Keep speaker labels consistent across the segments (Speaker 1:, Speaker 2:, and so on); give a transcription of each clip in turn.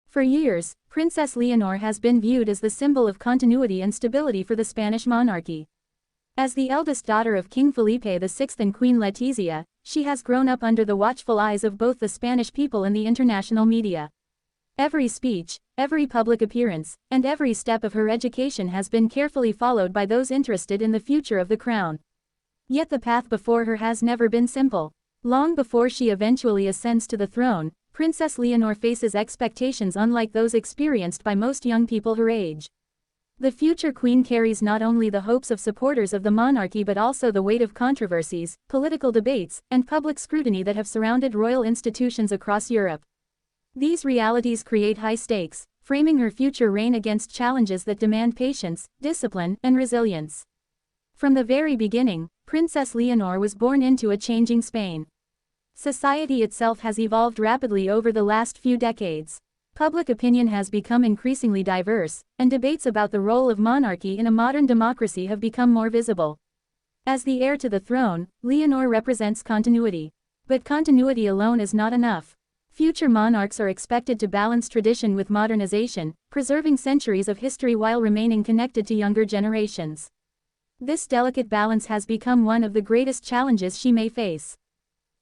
Speaker 1: For years, Princess Leonor has been viewed as the symbol of continuity and stability for the Spanish monarchy. As the eldest daughter of King Felipe VI and Queen Letizia, she has grown up under the watchful eyes of both the Spanish people and the international media. Every speech, every public appearance, and every step of her education has been carefully followed by those interested in the future of the crown. Yet the path before her has never been simple. Long before she eventually ascends to the throne, Princess Leonor faces expectations unlike those experienced by most young people her age. The future queen carries not only the hopes of supporters of the monarchy but also the weight of controversies, political debates, and public scrutiny that have surrounded royal institutions across Europe. These realities create high stakes, framing her future reign against challenges that demand patience, discipline, and resilience. From the very beginning, Princess Leonor was born into a changing Spain. Society itself has evolved rapidly over the last few decades. Public opinion has become increasingly diverse, and debates about the role of monarchy in a modern democracy have become more visible. As the heir to the throne, Leonor represents continuity. But continuity alone is not enough. Future monarchs are expected to balance tradition with modernization, preserving centuries of history while remaining connected to younger generations. This delicate balance has become one of the greatest challenges she may face.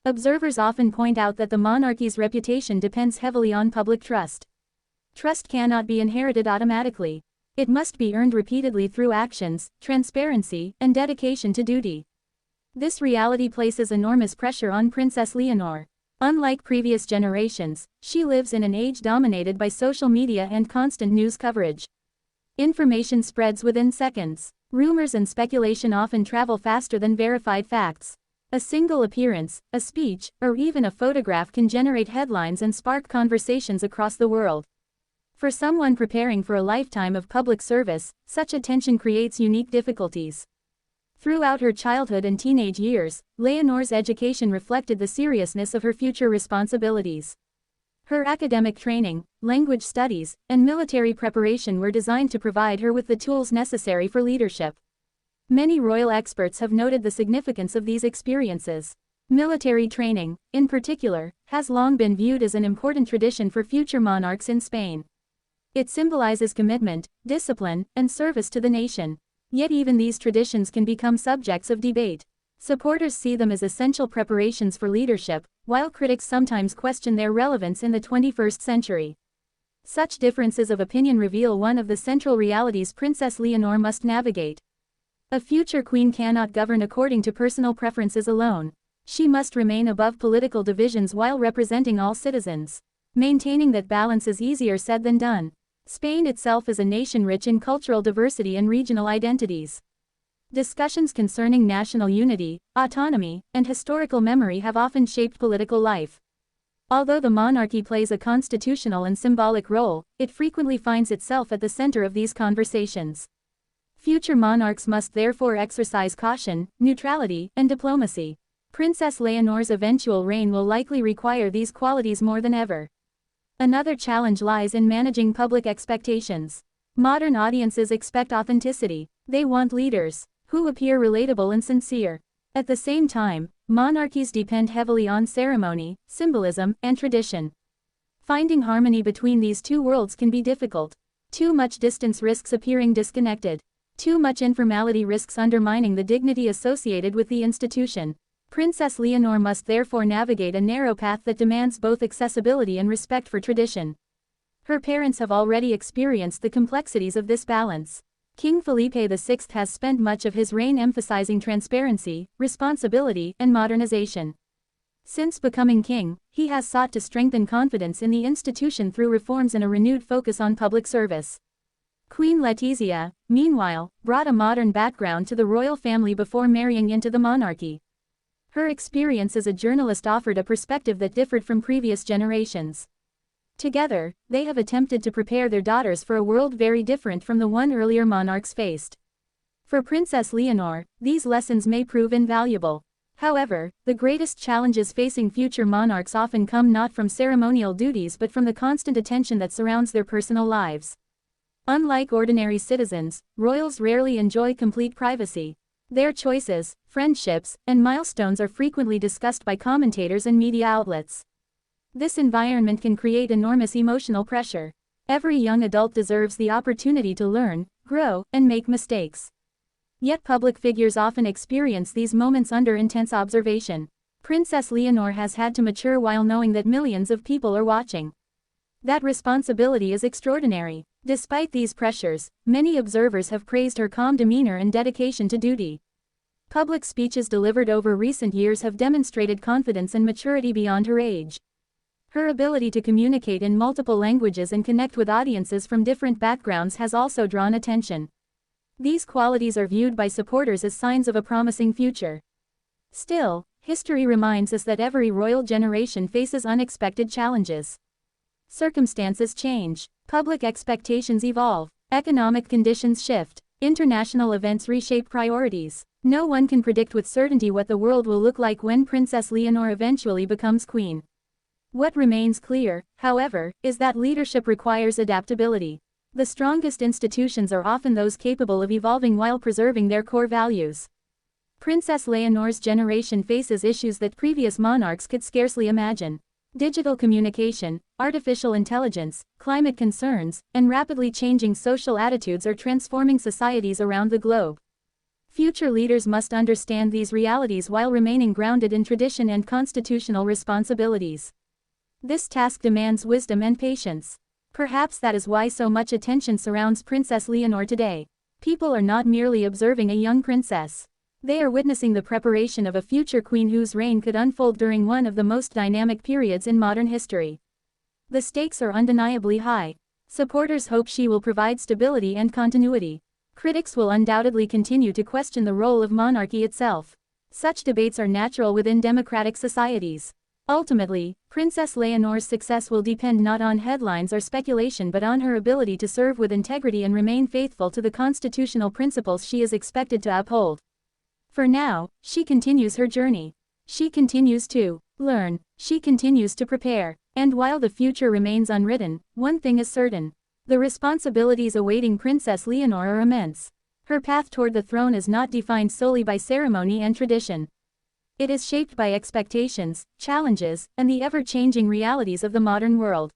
Speaker 1: Observers often point out that the monarchy's reputation depends heavily on public trust. Trust cannot be inherited automatically. It must be earned repeatedly through actions, transparency, and dedication to duty. This reality places enormous pressure on Princess Leonor. Unlike previous generations, she lives in an age dominated by social media and constant news coverage. Information spreads within seconds. Rumors and speculation often travel faster than verified facts. A single appearance, a speech, or even a photograph can generate headlines and spark conversations across the world. For someone preparing for a lifetime of public service, such attention creates unique difficulties. Throughout her childhood and teenage years, Leonor's education reflected the seriousness of her future responsibilities. Her academic training, language studies, and military preparation were designed to provide her with the tools necessary for leadership. Many royal experts have noted the significance of these experiences. Military training, in particular, has long been viewed as an important tradition for future monarchs in Spain. It symbolizes commitment, discipline, and service to the nation. Yet even these traditions can become subjects of debate. Supporters see them as essential preparations for leadership, while critics sometimes question their relevance in the 21st century. Such differences of opinion reveal one of the central realities Princess Leonor must navigate. A future queen cannot govern according to personal preferences alone. She must remain above political divisions while representing all citizens. Maintaining that balance is easier said than done. Spain itself is a nation rich in cultural diversity and regional identities. Discussions concerning national unity, autonomy, and historical memory have often shaped political life. Although the monarchy plays a constitutional and symbolic role, it frequently finds itself at the center of these conversations. Future monarchs must therefore exercise caution, neutrality, and diplomacy. Princess Leonor's eventual reign will likely require these qualities more than ever. Another challenge lies in managing public expectations. Modern audiences expect authenticity. They want leaders who appear relatable and sincere. At the same time, monarchies depend heavily on ceremony, symbolism, and tradition. Finding harmony between these two worlds can be difficult. Too much distance risks appearing disconnected. Too much informality risks undermining the dignity associated with the institution. Princess Leonor must therefore navigate a narrow path that demands both accessibility and respect for tradition. Her parents have already experienced the complexities of this balance. King Felipe VI has spent much of his reign emphasizing transparency, responsibility, and modernization. Since becoming king, he has sought to strengthen confidence in the institution through reforms and a renewed focus on public service. Queen Letizia, meanwhile, brought a modern background to the royal family before marrying into the monarchy. Her experience as a journalist offered a perspective that differed from previous generations. Together, they have attempted to prepare their daughters for a world very different from the one earlier monarchs faced. For Princess Leonor, these lessons may prove invaluable. However, the greatest challenges facing future monarchs often come not from ceremonial duties but from the constant attention that surrounds their personal lives. Unlike ordinary citizens, royals rarely enjoy complete privacy. Their choices, friendships, and milestones are frequently discussed by commentators and media outlets. This environment can create enormous emotional pressure. Every young adult deserves the opportunity to learn, grow, and make mistakes. Yet public figures often experience these moments under intense observation. Princess Leonor has had to mature while knowing that millions of people are watching. That responsibility is extraordinary. Despite these pressures, many observers have praised her calm demeanor and dedication to duty. Public speeches delivered over recent years have demonstrated confidence and maturity beyond her age. Her ability to communicate in multiple languages and connect with audiences from different backgrounds has also drawn attention. These qualities are viewed by supporters as signs of a promising future. Still, history reminds us that every royal generation faces unexpected challenges. Circumstances change, public expectations evolve, economic conditions shift, international events reshape priorities. No one can predict with certainty what the world will look like when Princess Leonor eventually becomes queen. What remains clear, however, is that leadership requires adaptability. The strongest institutions are often those capable of evolving while preserving their core values. Princess Leonor's generation faces issues that previous monarchs could scarcely imagine. Digital communication, artificial intelligence, climate concerns, and rapidly changing social attitudes are transforming societies around the globe. Future leaders must understand these realities while remaining grounded in tradition and constitutional responsibilities. This task demands wisdom and patience. Perhaps that is why so much attention surrounds Princess Leonor today. People are not merely observing a young princess. They are witnessing the preparation of a future queen whose reign could unfold during one of the most dynamic periods in modern history. The stakes are undeniably high. Supporters hope she will provide stability and continuity. Critics will undoubtedly continue to question the role of monarchy itself. Such debates are natural within democratic societies. Ultimately, Princess Leonor's success will depend not on headlines or speculation but on her ability to serve with integrity and remain faithful to the constitutional principles she is expected to uphold. For now, she continues her journey. She continues to learn, she continues to prepare, and while the future remains unwritten, one thing is certain. The responsibilities awaiting Princess Leonor are immense. Her path toward the throne is not defined solely by ceremony and tradition. It is shaped by expectations, challenges, and the ever-changing realities of the modern world.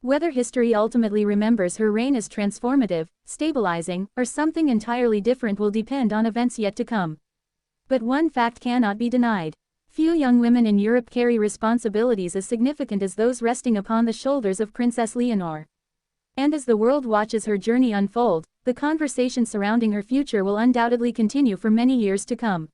Speaker 1: Whether history ultimately remembers her reign as transformative, stabilizing, or something entirely different will depend on events yet to come. But one fact cannot be denied. Few young women in Europe carry responsibilities as significant as those resting upon the shoulders of Princess Leonor. And as the world watches her journey unfold, the conversation surrounding her future will undoubtedly continue for many years to come.